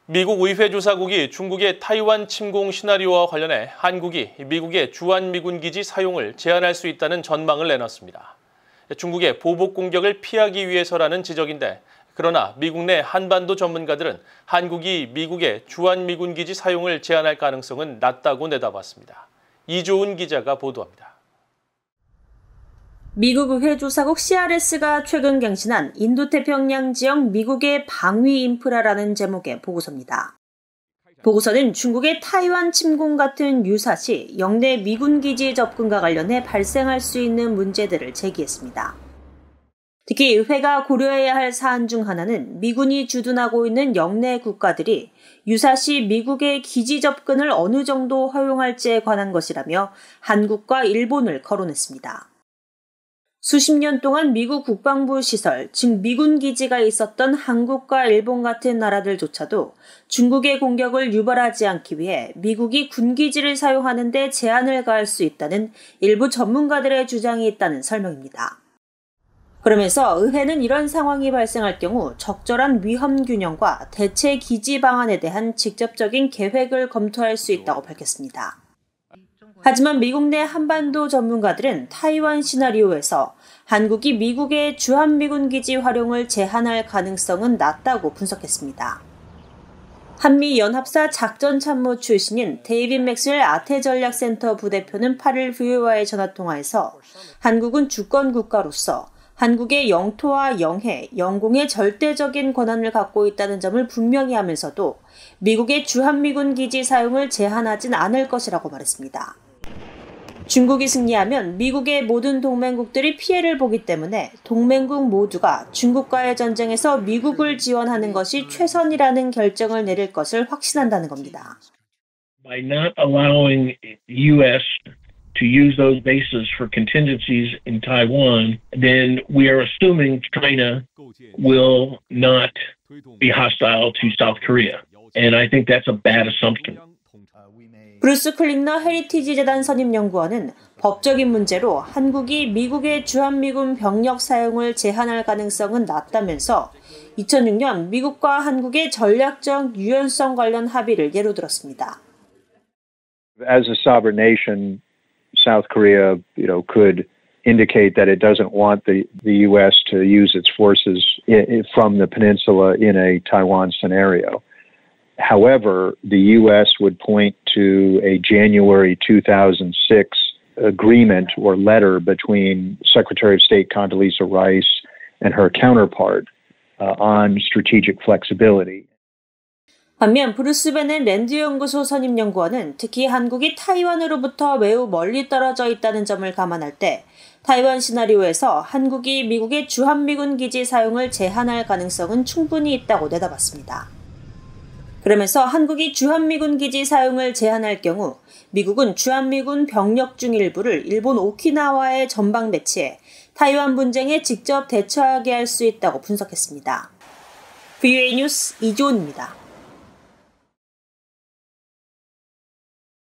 미국 의회 조사국이 중국의 타이완 침공 시나리오와 관련해 한국이 미국의 주한미군기지 사용을 제한할 수 있다는 전망을 내놨습니다. 중국의 보복 공격을 피하기 위해서라는 지적인데, 그러나 미국 내 한반도 전문가들은 한국이 미국의 주한미군기지 사용을 제한할 가능성은 낮다고 내다봤습니다. 이조은 기자가 보도합니다. 미국 의회 조사국 CRS가 최근 갱신한 인도태평양 지역 미국의 방위 인프라라는 제목의 보고서입니다. 보고서는 중국의 타이완 침공 같은 유사시 영내 미군 기지 접근과 관련해 발생할 수 있는 문제들을 제기했습니다. 특히 의회가 고려해야 할 사안 중 하나는 미군이 주둔하고 있는 영내 국가들이 유사시 미국의 기지 접근을 어느 정도 허용할지에 관한 것이라며 한국과 일본을 거론했습니다. 수십 년 동안 미국 국방부 시설, 즉 미군 기지가 있었던 한국과 일본 같은 나라들조차도 중국의 공격을 유발하지 않기 위해 미국이 군기지를 사용하는 데 제한을 가할 수 있다는 일부 전문가들의 주장이 있다는 설명입니다. 그러면서 의회는 이런 상황이 발생할 경우 적절한 위험 균형과 대체 기지 방안에 대한 직접적인 계획을 검토할 수 있다고 밝혔습니다. 하지만 미국 내 한반도 전문가들은 타이완 시나리오에서 한국이 미국의 주한미군 기지 활용을 제한할 가능성은 낮다고 분석했습니다. 한미연합사 작전참모 출신인 데이빗 맥스웰 아태전략센터 부대표는 8일 VOA와의 전화통화에서 한국은 주권국가로서 한국의 영토와 영해, 영공의 절대적인 권한을 갖고 있다는 점을 분명히 하면서도 미국의 주한미군 기지 사용을 제한하진 않을 것이라고 말했습니다. 중국이 승리하면 미국의 모든 동맹국들이 피해를 보기 때문에 동맹국 모두가 중국과의 전쟁에서 미국을 지원하는 것이 최선이라는 결정을 내릴 것을 확신한다는 겁니다. By not allowing U.S. to use those bases for contingencies in Taiwan, then we are assuming China will not be hostile to South Korea. And I think that's a bad assumption. 브루스 클링너 헤리티지 재단 선임연구원은 법적인 문제로 한국이 미국의 주한미군 병력 사용을 제한할 가능성은 낮다면서 2006년 미국과 한국의 전략적 유연성 관련 합의를 예로 들었습니다. As a sovereign nation, South Korea, could indicate that it doesn't want the U.S. to use its forces from the peninsula in a Taiwan scenario. However, the U.S. would point to a January 2006 agreement or letter between Secretary of State Condoleezza Rice and her counterpart on strategic flexibility. 반면 브루스 베넷 랜드 연구소 선임 연구원은 특히 한국이 타이완으로부터 매우 멀리 떨어져 있다는 점을 감안할 때 타이완 시나리오에서 한국이 미국의 주한미군 기지 사용을 제한할 가능성은 충분히 있다고 내다봤습니다. 그러면서 한국이 주한미군 기지 사용을 제한할 경우 미국은 주한미군 병력 중 일부를 일본 오키나와에 전방 배치해 타이완 분쟁에 직접 대처하게 할 수 있다고 분석했습니다. VOA 뉴스 이조은입니다.